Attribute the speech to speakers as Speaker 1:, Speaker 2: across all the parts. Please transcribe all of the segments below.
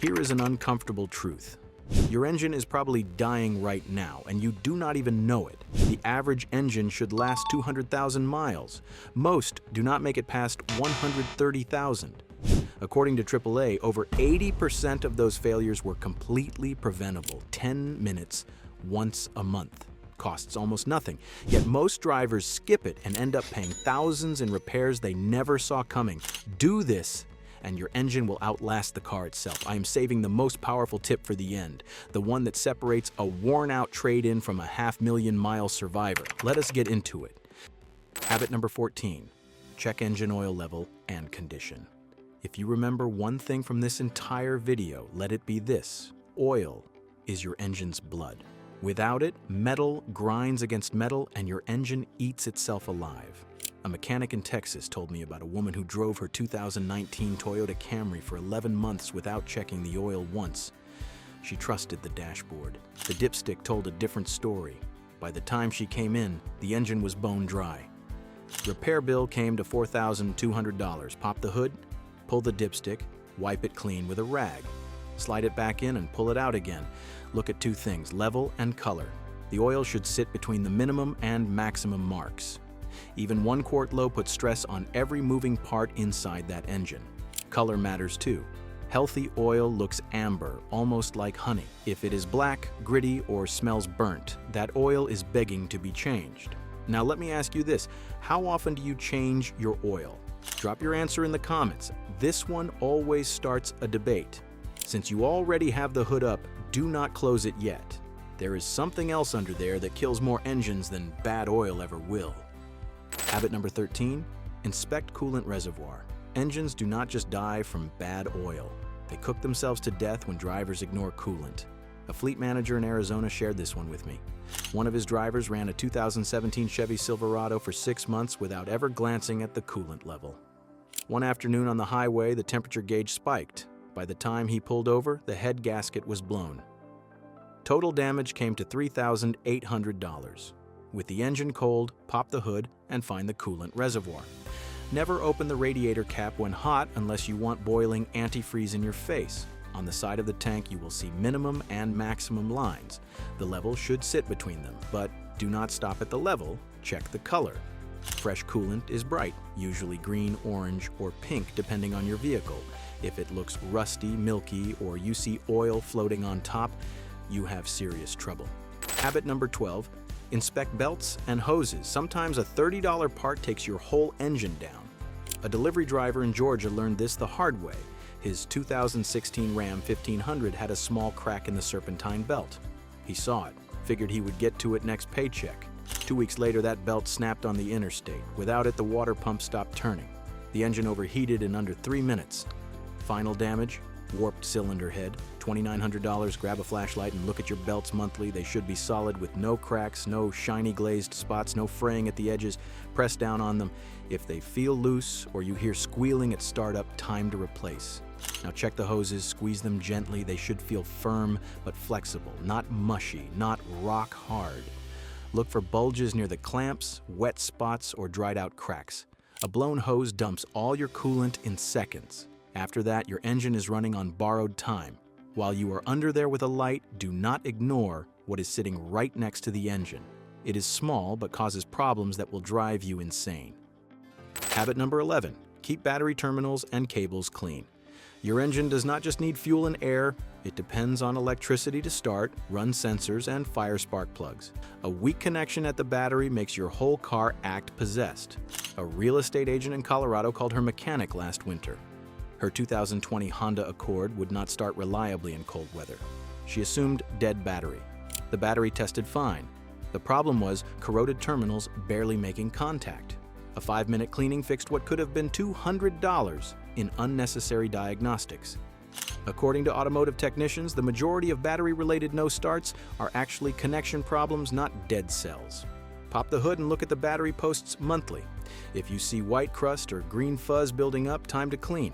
Speaker 1: Here is an uncomfortable truth. Your engine is probably dying right now, and you do not even know it. The average engine should last 200,000 miles. Most do not make it past 130,000. According to AAA, over 80% of those failures were completely preventable. 10 minutes, once a month. Costs almost nothing. Yet most drivers skip it and end up paying thousands in repairs they never saw coming. Do this, and your engine will outlast the car itself. I am saving the most powerful tip for the end, the one that separates a worn-out trade-in from a 500,000-mile survivor. Let us get into it. Habit number 14, check engine oil level and condition. If you remember one thing from this entire video, let it be this: oil is your engine's blood. Without it, metal grinds against metal and your engine eats itself alive. A mechanic in Texas told me about a woman who drove her 2019 Toyota Camry for 11 months without checking the oil once. She trusted the dashboard. The dipstick told a different story. By the time she came in, the engine was bone dry. Repair bill came to $4,200. Pop the hood, pull the dipstick, wipe it clean with a rag. Slide it back in and pull it out again. Look at two things, level and color. The oil should sit between the minimum and maximum marks. Even 1 quart low puts stress on every moving part inside that engine. Color matters too. Healthy oil looks amber, almost like honey. If it is black, gritty, or smells burnt, that oil is begging to be changed. Now let me ask you this, how often do you change your oil? Drop your answer in the comments. This one always starts a debate. Since you already have the hood up, do not close it yet. There is something else under there that kills more engines than bad oil ever will. Habit number 13, inspect coolant reservoir. Engines do not just die from bad oil. They cook themselves to death when drivers ignore coolant. A fleet manager in Arizona shared this one with me. One of his drivers ran a 2017 Chevy Silverado for 6 months without ever glancing at the coolant level. One afternoon on the highway, the temperature gauge spiked. By the time he pulled over, the head gasket was blown. Total damage came to $3,800. With the engine cold, pop the hood and find the coolant reservoir. Never open the radiator cap when hot unless you want boiling antifreeze in your face. On the side of the tank, you will see minimum and maximum lines. The level should sit between them, but do not stop at the level, check the color. Fresh coolant is bright, usually green, orange, or pink depending on your vehicle. If it looks rusty, milky, or you see oil floating on top, you have serious trouble. Habit number 12, inspect belts and hoses. Sometimes a $30 part takes your whole engine down. A delivery driver in Georgia learned this the hard way. His 2016 Ram 1500 had a small crack in the serpentine belt. He saw it, figured he would get to it next paycheck. 2 weeks later, that belt snapped on the interstate. Without it, the water pump stopped turning. The engine overheated in under 3 minutes. Final damage, warped cylinder head, $2,900. Grab a flashlight and look at your belts monthly. They should be solid with no cracks, no shiny glazed spots, no fraying at the edges. Press down on them. If they feel loose or you hear squealing at startup, time to replace. Now check the hoses, squeeze them gently. They should feel firm but flexible, not mushy, not rock hard. Look for bulges near the clamps, wet spots, or dried out cracks. A blown hose dumps all your coolant in seconds. After that, your engine is running on borrowed time. While you are under there with a light, do not ignore what is sitting right next to the engine. It is small but causes problems that will drive you insane. Habit number 11, keep battery terminals and cables clean. Your engine does not just need fuel and air, it depends on electricity to start, run sensors, and fire spark plugs. A weak connection at the battery makes your whole car act possessed. A real estate agent in Colorado called her mechanic last winter. Her 2020 Honda Accord would not start reliably in cold weather. She assumed dead battery. The battery tested fine. The problem was corroded terminals barely making contact. A 5-minute cleaning fixed what could have been $200 in unnecessary diagnostics. According to automotive technicians, the majority of battery-related no-starts are actually connection problems, not dead cells. Pop the hood and look at the battery posts monthly. If you see white crust or green fuzz building up, time to clean.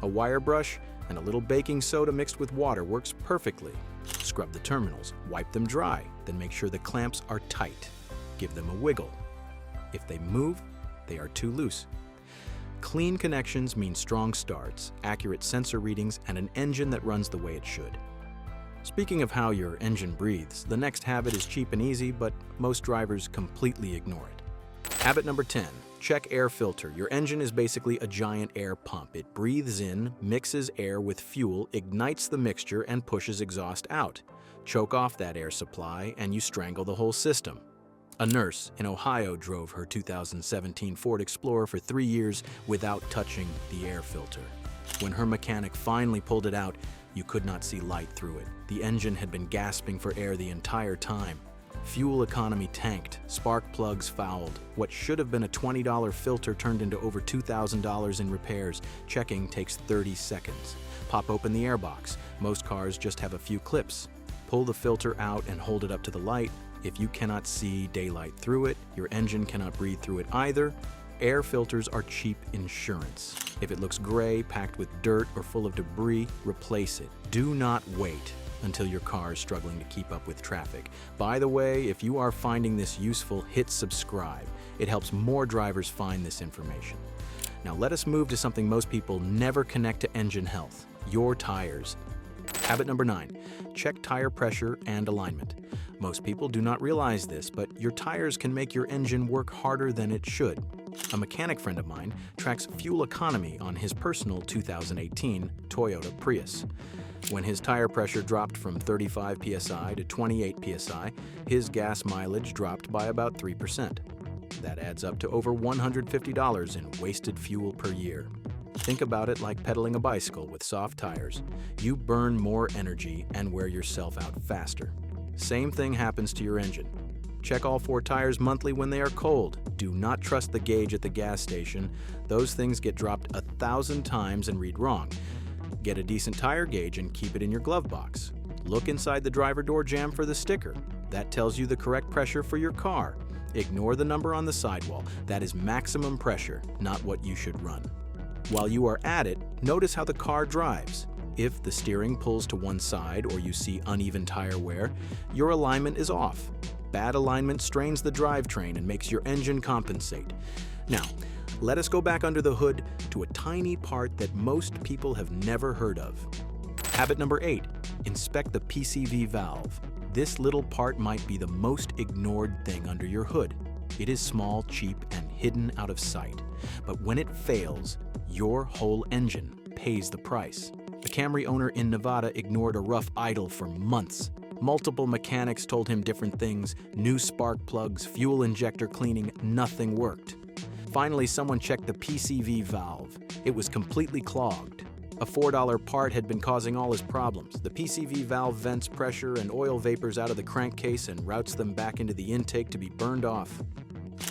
Speaker 1: A wire brush and a little baking soda mixed with water works perfectly. Scrub the terminals, wipe them dry, then make sure the clamps are tight. Give them a wiggle. If they move, they are too loose. Clean connections mean strong starts, accurate sensor readings, and an engine that runs the way it should. Speaking of how your engine breathes, the next habit is cheap and easy, but most drivers completely ignore it. Habit number 10. Check air filter. Your engine is basically a giant air pump. It breathes in, mixes air with fuel, ignites the mixture, and pushes exhaust out. Choke off that air supply, and you strangle the whole system. A nurse in Ohio drove her 2017 Ford Explorer for 3 years without touching the air filter. When her mechanic finally pulled it out, you could not see light through it. The engine had been gasping for air the entire time. Fuel economy tanked, spark plugs fouled. What should have been a $20 filter turned into over $2,000 in repairs. Checking takes 30 seconds. Pop open the airbox. Most cars just have a few clips. Pull the filter out and hold it up to the light. If you cannot see daylight through it, your engine cannot breathe through it either. Air filters are cheap insurance. If it looks gray, packed with dirt, or full of debris, replace it. Do not wait until your car is struggling to keep up with traffic. By the way, if you are finding this useful, hit subscribe. It helps more drivers find this information. Now let us move to something most people never connect to engine health: your tires. Habit number 9. Check tire pressure and alignment. Most people do not realize this, but your tires can make your engine work harder than it should. A mechanic friend of mine tracks fuel economy on his personal 2018 Toyota Prius. When his tire pressure dropped from 35 psi to 28 psi, his gas mileage dropped by about 3%. That adds up to over $150 in wasted fuel per year. Think about it like pedaling a bicycle with soft tires. You burn more energy and wear yourself out faster. Same thing happens to your engine. Check all 4 tires monthly when they are cold. Do not trust the gauge at the gas station. Those things get dropped 1,000 times and read wrong. Get a decent tire gauge and keep it in your glove box. Look inside the driver door jamb for the sticker. That tells you the correct pressure for your car. Ignore the number on the sidewall. That is maximum pressure, not what you should run. While you are at it, notice how the car drives. If the steering pulls to one side or you see uneven tire wear, your alignment is off. Bad alignment strains the drivetrain and makes your engine compensate. Now, let us go back under the hood to a tiny part that most people have never heard of. Habit number 8. Inspect the PCV valve. This little part might be the most ignored thing under your hood. It is small, cheap, and hidden out of sight. But when it fails, your whole engine pays the price. A Camry owner in Nevada ignored a rough idle for months. Multiple mechanics told him different things: new spark plugs, fuel injector cleaning, nothing worked. Finally, someone checked the PCV valve. It was completely clogged. A $4 part had been causing all his problems. The PCV valve vents pressure and oil vapors out of the crankcase and routes them back into the intake to be burned off.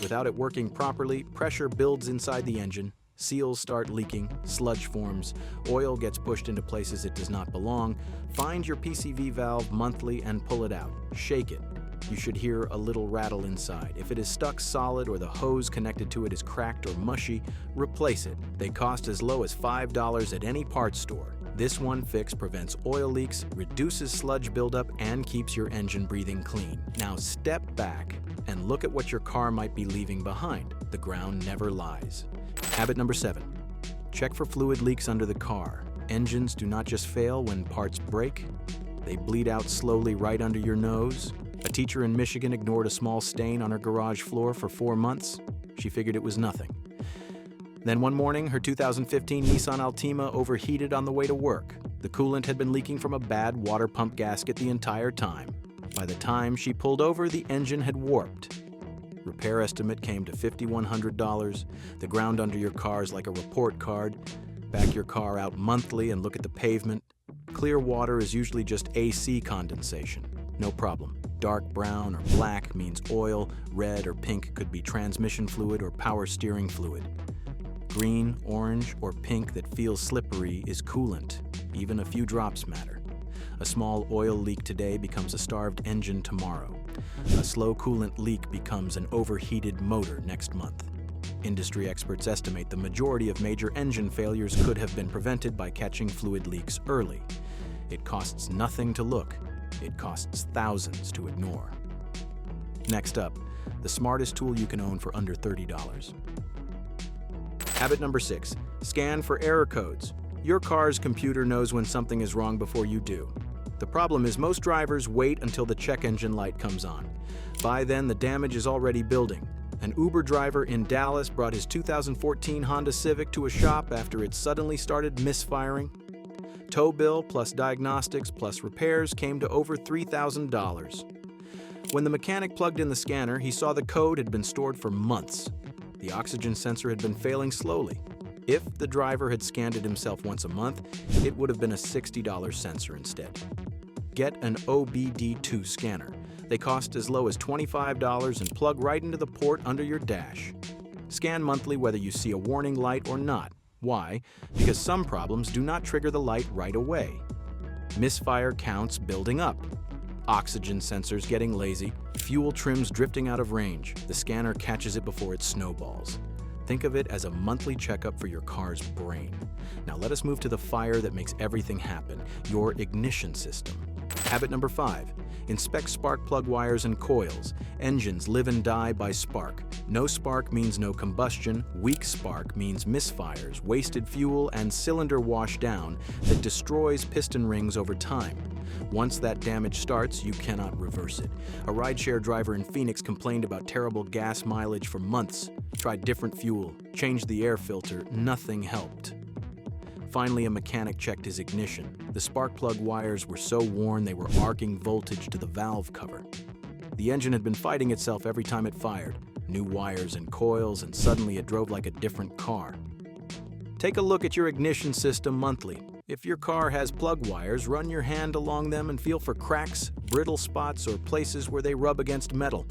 Speaker 1: Without it working properly, pressure builds inside the engine. Seals start leaking, sludge forms, oil gets pushed into places it does not belong. Find your PCV valve monthly and pull it out. Shake it. You should hear a little rattle inside. If it is stuck solid or the hose connected to it is cracked or mushy, replace it. They cost as low as $5 at any parts store. This one fix prevents oil leaks, reduces sludge buildup, and keeps your engine breathing clean. Now step back and look at what your car might be leaving behind. The ground never lies. Habit number 7. Check for fluid leaks under the car. Engines do not just fail when parts break. They bleed out slowly right under your nose. A teacher in Michigan ignored a small stain on her garage floor for 4 months. She figured it was nothing. Then one morning, her 2015 Nissan Altima overheated on the way to work. The coolant had been leaking from a bad water pump gasket the entire time. By the time she pulled over, the engine had warped. Repair estimate came to $5,100. The ground under your car is like a report card. Back your car out monthly and look at the pavement. Clear water is usually just AC condensation. No problem. Dark brown or black means oil. Red or pink could be transmission fluid or power steering fluid. Green, orange, or pink that feels slippery is coolant. Even a few drops matter. A small oil leak today becomes a starved engine tomorrow. A slow coolant leak becomes an overheated motor next month. Industry experts estimate the majority of major engine failures could have been prevented by catching fluid leaks early. It costs nothing to look. It costs thousands to ignore. Next up, the smartest tool you can own for under $30. Habit number 6. Scan for error codes. Your car's computer knows when something is wrong before you do. The problem is most drivers wait until the check engine light comes on. By then, the damage is already building. An Uber driver in Dallas brought his 2014 Honda Civic to a shop after it suddenly started misfiring. Tow bill plus diagnostics plus repairs came to over $3,000. When the mechanic plugged in the scanner, he saw the code had been stored for months. The oxygen sensor had been failing slowly. If the driver had scanned it himself once a month, it would have been a $60 sensor instead. Get an OBD2 scanner. They cost as low as $25 and plug right into the port under your dash. Scan monthly whether you see a warning light or not. Why? Because some problems do not trigger the light right away. Misfire counts building up. Oxygen sensors getting lazy. Fuel trims drifting out of range. The scanner catches it before it snowballs. Think of it as a monthly checkup for your car's brain. Now let us move to the fire that makes everything happen, your ignition system. Habit number 5. Inspect spark plug wires and coils. Engines live and die by spark. No spark means no combustion. Weak spark means misfires, wasted fuel, and cylinder wash down that destroys piston rings over time. Once that damage starts, you cannot reverse it. A rideshare driver in Phoenix complained about terrible gas mileage for months. Tried different fuel, changed the air filter, nothing helped. Finally, a mechanic checked his ignition. The spark plug wires were so worn they were arcing voltage to the valve cover. The engine had been fighting itself every time it fired. New wires and coils, and suddenly it drove like a different car. Take a look at your ignition system monthly. If your car has plug wires, run your hand along them and feel for cracks, brittle spots, or places where they rub against metal.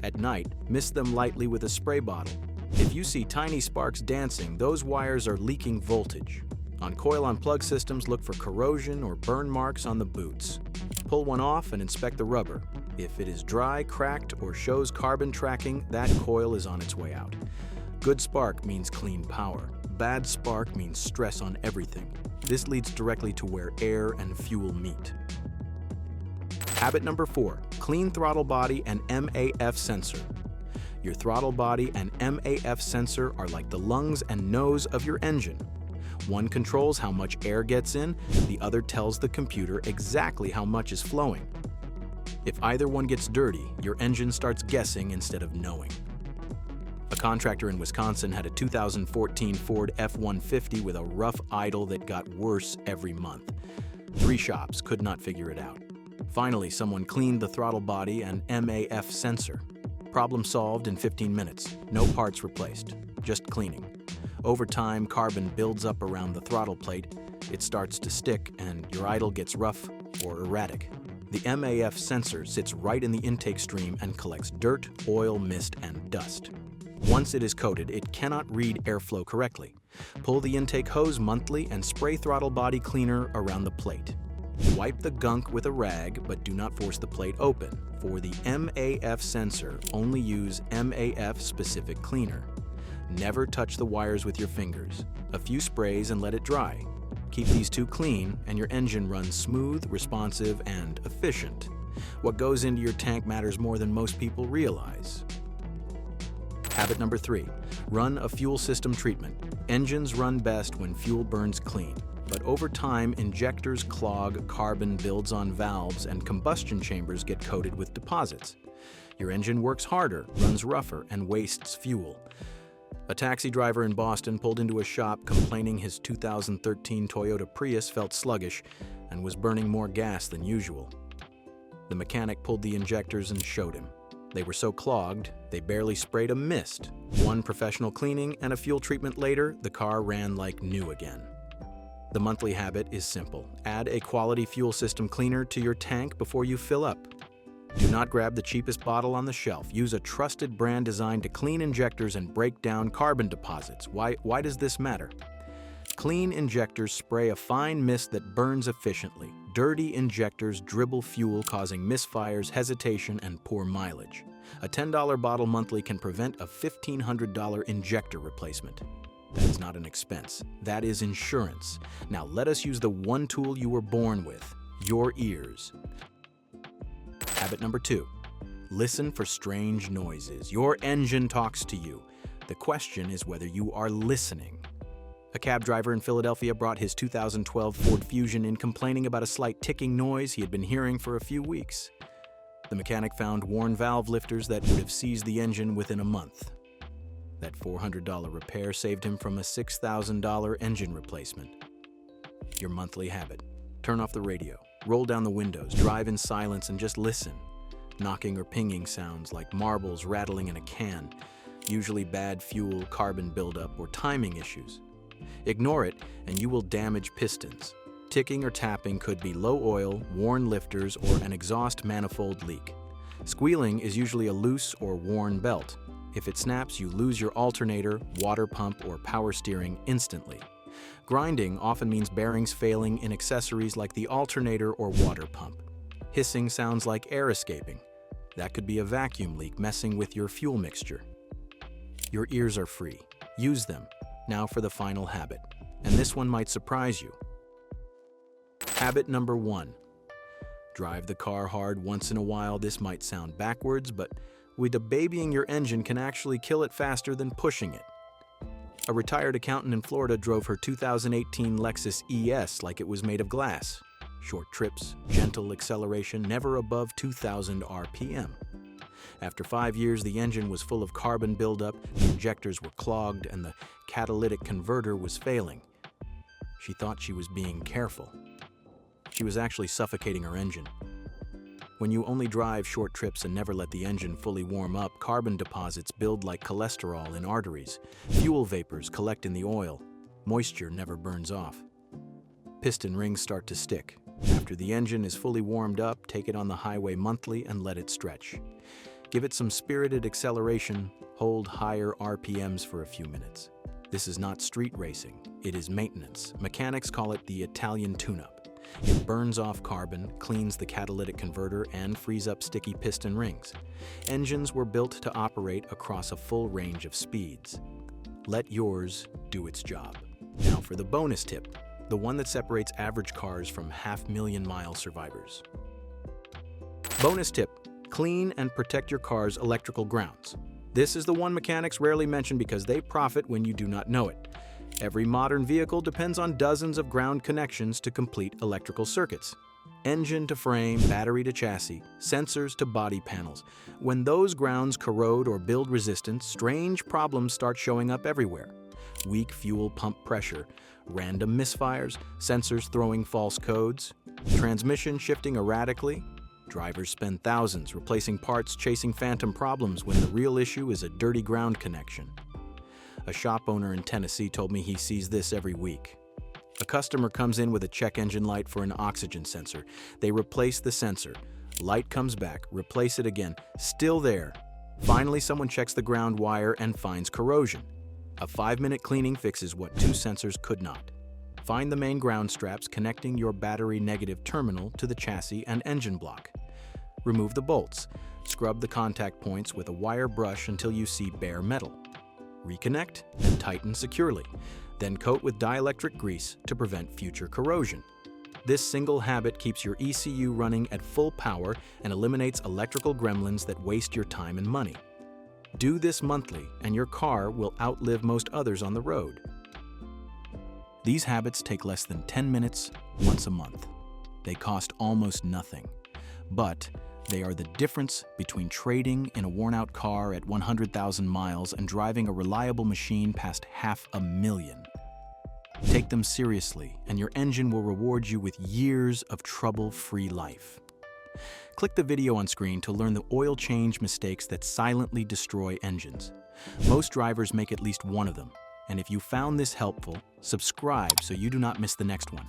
Speaker 1: At night, mist them lightly with a spray bottle. If you see tiny sparks dancing, those wires are leaking voltage. On coil-on-plug systems, look for corrosion or burn marks on the boots. Pull one off and inspect the rubber. If it is dry, cracked, or shows carbon tracking, that coil is on its way out. Good spark means clean power. Bad spark means stress on everything. This leads directly to where air and fuel meet. Habit number 4. Clean throttle body and MAF sensor. Your throttle body and MAF sensor are like the lungs and nose of your engine. One controls how much air gets in, the other tells the computer exactly how much is flowing. If either one gets dirty, your engine starts guessing instead of knowing. A contractor in Wisconsin had a 2014 Ford F-150 with a rough idle that got worse every month. 3 shops could not figure it out. Finally, someone cleaned the throttle body and MAF sensor. Problem solved in 15 minutes. No parts replaced, just cleaning. Over time, carbon builds up around the throttle plate. It starts to stick and your idle gets rough or erratic. The MAF sensor sits right in the intake stream and collects dirt, oil, mist, and dust. Once it is coated, it cannot read airflow correctly. Pull the intake hose monthly and spray throttle body cleaner around the plate. Wipe the gunk with a rag, but do not force the plate open. For the MAF sensor, only use MAF-specific cleaner. Never touch the wires with your fingers. A few sprays and let it dry. Keep these 2 clean, and your engine runs smooth, responsive, and efficient. What goes into your tank matters more than most people realize. Habit number 3. Run a fuel system treatment. Engines run best when fuel burns clean. But over time, injectors clog, carbon builds on valves, and combustion chambers get coated with deposits. Your engine works harder, runs rougher, and wastes fuel. A taxi driver in Boston pulled into a shop complaining his 2013 Toyota Prius felt sluggish and was burning more gas than usual. The mechanic pulled the injectors and showed him. They were so clogged, they barely sprayed a mist. 1 professional cleaning and a fuel treatment later, the car ran like new again. The monthly habit is simple. Add a quality fuel system cleaner to your tank before you fill up. Do not grab the cheapest bottle on the shelf. Use a trusted brand designed to clean injectors and break down carbon deposits. Why does this matter? Clean injectors spray a fine mist that burns efficiently. Dirty injectors dribble fuel, causing misfires, hesitation, and poor mileage. A $10 bottle monthly can prevent a $1,500 injector replacement. That is not an expense. That is insurance. Now let us use the one tool you were born with, your ears. Habit number 2. Listen for strange noises. Your engine talks to you. The question is whether you are listening. A cab driver in Philadelphia brought his 2012 Ford Fusion in complaining about a slight ticking noise he had been hearing for a few weeks. The mechanic found worn valve lifters that would have seized the engine within a month. That $400 repair saved him from a $6,000 engine replacement. Your monthly habit. Turn off the radio, roll down the windows, drive in silence, and just listen. Knocking or pinging sounds like marbles rattling in a can, usually bad fuel, carbon buildup, or timing issues. Ignore it, and you will damage pistons. Ticking or tapping could be low oil, worn lifters, or an exhaust manifold leak. Squealing is usually a loose or worn belt. If it snaps, you lose your alternator, water pump, or power steering instantly. Grinding often means bearings failing in accessories like the alternator or water pump. Hissing sounds like air escaping. That could be a vacuum leak messing with your fuel mixture. Your ears are free. Use them. Now for the final habit. And this one might surprise you. Habit number 1. Drive the car hard once in a while. This might sound backwards, but babying your engine can actually kill it faster than pushing it. A retired accountant in Florida drove her 2018 Lexus ES like it was made of glass. Short trips, gentle acceleration, never above 2,000 RPM. After 5 years, the engine was full of carbon buildup, the injectors were clogged, and the catalytic converter was failing. She thought she was being careful. She was actually suffocating her engine. When you only drive short trips and never let the engine fully warm up, carbon deposits build like cholesterol in arteries. Fuel vapors collect in the oil. Moisture never burns off. Piston rings start to stick. After the engine is fully warmed up, take it on the highway monthly and let it stretch. Give it some spirited acceleration, hold higher RPMs for a few minutes. This is not street racing, it is maintenance. Mechanics call it the Italian tune-up. It burns off carbon, cleans the catalytic converter, and frees up sticky piston rings. Engines were built to operate across a full range of speeds. Let yours do its job. Now for the bonus tip, the one that separates average cars from half-million-mile survivors. Bonus tip, clean and protect your car's electrical grounds. This is the one mechanics rarely mention because they profit when you do not know it. Every modern vehicle depends on dozens of ground connections to complete electrical circuits. Engine to frame, battery to chassis, sensors to body panels. When those grounds corrode or build resistance, strange problems start showing up everywhere. Weak fuel pump pressure, random misfires, sensors throwing false codes, transmission shifting erratically. Drivers spend thousands replacing parts chasing phantom problems when the real issue is a dirty ground connection. A shop owner in Tennessee told me he sees this every week. A customer comes in with a check engine light for an oxygen sensor. They replace the sensor. Light comes back, replace it again, still there. Finally, someone checks the ground wire and finds corrosion. A 5-minute cleaning fixes what 2 sensors could not. Find the main ground straps connecting your battery negative terminal to the chassis and engine block. Remove the bolts. Scrub the contact points with a wire brush until you see bare metal. Reconnect and tighten securely. Then coat with dielectric grease to prevent future corrosion. This single habit keeps your ECU running at full power and eliminates electrical gremlins that waste your time and money. Do this monthly and your car will outlive most others on the road. These habits take less than 10 minutes once a month. They cost almost nothing, but they are the difference between trading in a worn-out car at 100,000 miles and driving a reliable machine past 500,000. Take them seriously, and your engine will reward you with years of trouble-free life. Click the video on screen to learn the oil change mistakes that silently destroy engines. Most drivers make at least one of them, and if you found this helpful, subscribe so you do not miss the next one.